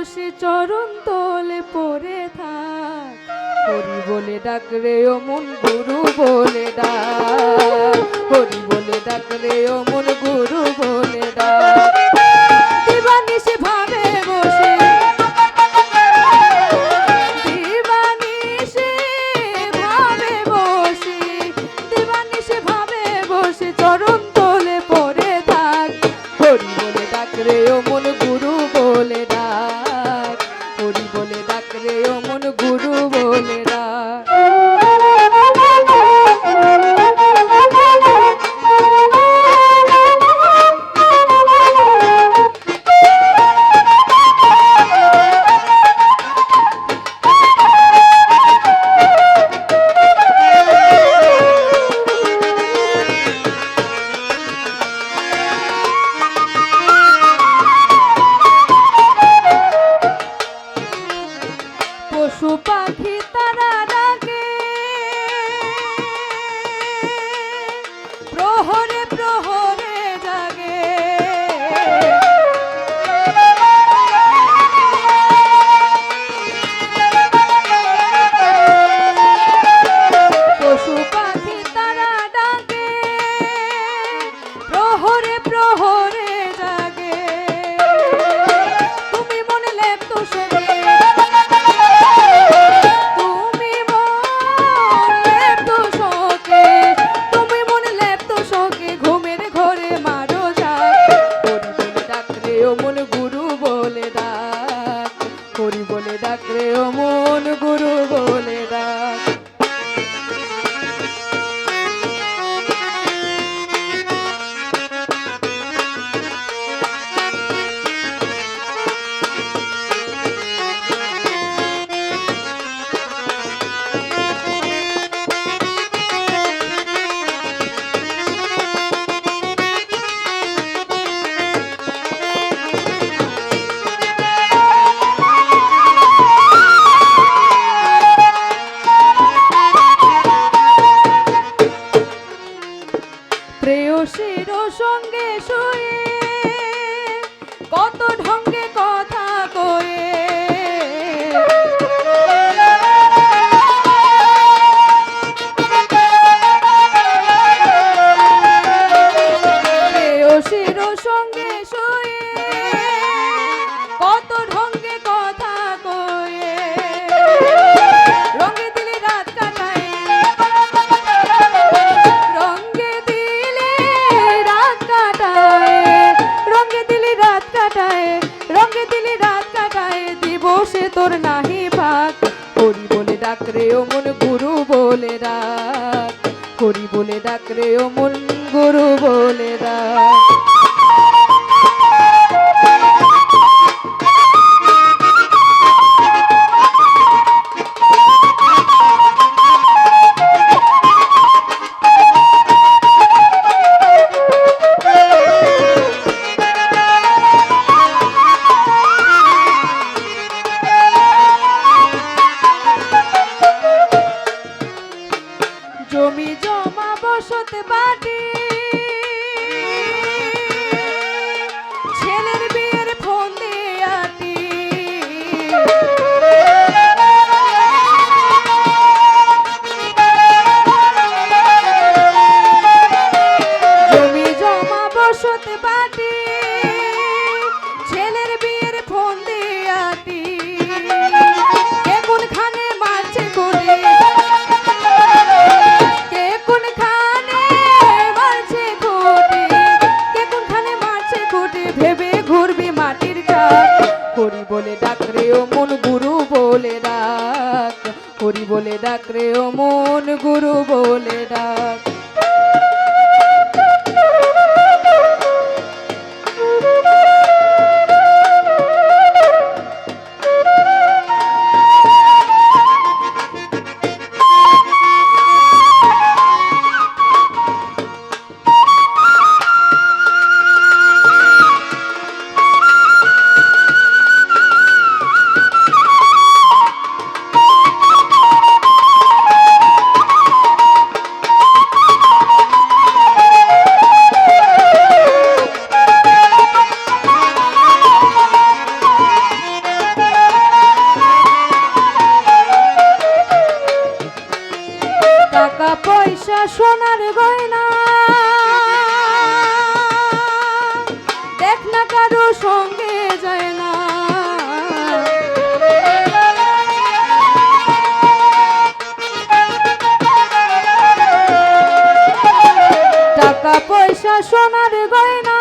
বসে চরণ তলে পড়ে থাক, হরি বলে ডাক রে ও মন গুরু বলে ডাক, হরি বলে ডাক রে ও মন গুরু বলে ডাক। দিবানিশি ভাবে বসে, দিবানিশি ভাবে বসে, দিবানিশি ভাবে বসে চরণ তলে পড়ে থাক, হরি বলে ডাক রে ও মন গুরু বলে ডাক, হরি বলে ডাক রে ও মন গুরু বলে ডাক। পশু পাখি তারা ডাকে, প্রহরে প্রহরে জাগে, পশু পাখি তারা ডাকে, প্রহরে প্রহরে জাগে। তুমি মনে লেপ্ত শোকে, তুমি মন লেপ্ত শোকে, তুমি মনে লেপ্ত শোকে, ঘুমের ঘরে মারো যাক, হরি বলে ডাক রে ও মন গুরু বলে ডাক, হরি বলে ডাক রে ও মন গুরু বলে ডাক। প্রেয়সীর সঙ্গে শুয়ে কত ঢঙ্গে কথা কয়ে, প্রেয়সীর সঙ্গে শুয়ে কত ঢঙ্গে কথা কয়ে, রঙে দিলে রাত কাটায়, রঙে দিলে রাত কাটায়, রঙে দিলে রাত কাটায়, রঙে দিলে রাত কাটায়, দিবসে তোর নাহি ভাগ, হরি বলে ডাক রে ও মন গুরু বলে ডাক, হরি বলে ডাক রে ও মন গুরু বলে ডাক। জমি জমা বসত বাটি, ছেলের বিয়ের ফোন দিয়াটি, জমি জমা বসত বাটি, ছেলের বিয়ের ফোন দিয়াটি, কে কোনখানে মারছে করে, কে কোনখানে মারছে কোটে, কে কোনখানে মারছে কোটে, ভেবে ঘুরবি মাটির চাক, হরি বলে ডাক রে ও মন গুরু বলে ডাক, হরি বলে ডাক রে ও মন গুরু বলে ডাক। সোনার গয়না দেখ না কারো সঙ্গে যায় না। টাকা পয়সা সোনার গয়না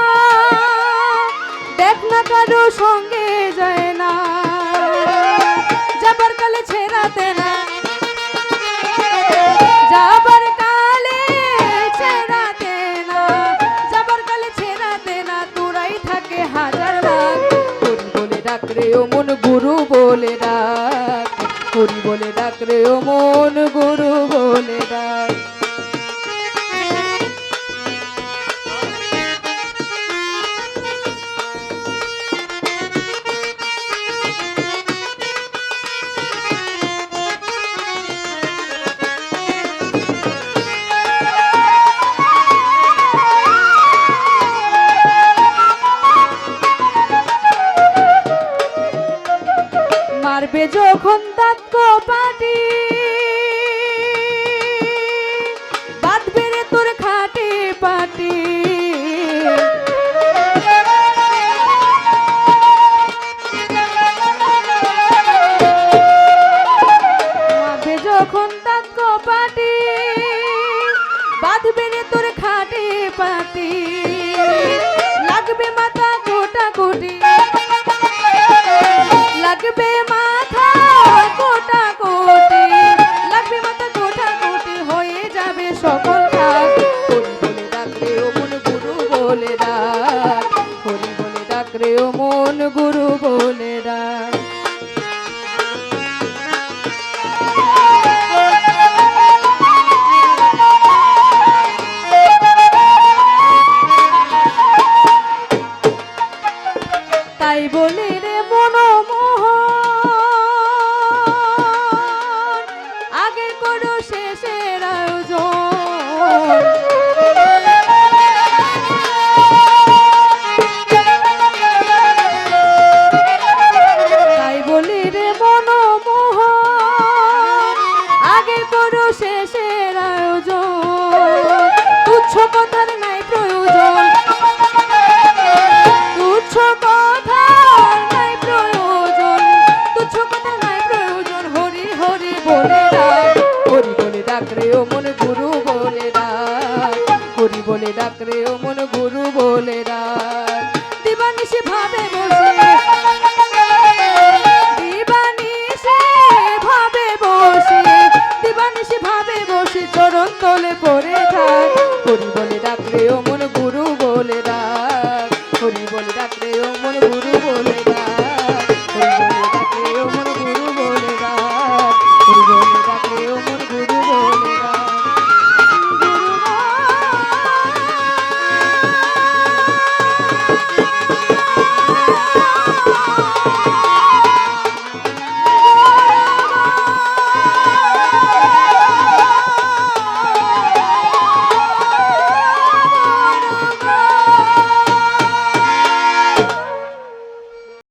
দেখ না কারো সঙ্গে যায় না। যাবার কালে ছেড়াতে না, যাবার কালে ছেড়াতে না, যাবার কালে ছেড়াতে না, তোরাই থাকে হাজার ভাগ। হরি বলে ডাক রে ও মন গুরু বলে ডাক, হরি বলে ডাক রে ও মন গুরু বলে ডাক। মারবে যখন দাঁত কপাটি, বাঁধবে রে তোর খাটে পাটি। মারবে যখন দাঁত কপাটি, বাঁধবে রে তোর খাটে পাটি। লাগবে মাথা কোটা কোটি, লাগবে মাথা কোটা কোটি, লাগবে মাথা কোটা কোটি, হয়ে যাবে সকল কাজ। হরি বলে ডাক রে ও মন গুরু বলে ডাক, হরি বলে ডাক রে ও মন গুরু বলে ডাক। তাই বলি রে মনমোহন, আগে করো শেষের আয়োজন। তাই বলি রে মনমোহন, আগে করো শেষের আয়োজন। তুচ্ছ কথার নাই প্রয়োজন, তুচ্ছ কথার নাই প্রয়োজন, তুচ্ছ কথার নাই প্রয়োজন। হরি হরি বলে ডাক, হরি বলে ডাক রে ও মন গুরু বলে ডাক, হরি বলে ডাক রে ও মন গুরু বলে ডাক। দিবানিশি ভাবে বসে, দিবানিশি ভাবে বসে, দিবানিশি ভাবে বসে চরণ তলে পড়ে থাক। হরি বলে ডাক রে ও মন গুরু বলে ডাক, হরি বলে ডাক রে ও মন গুরু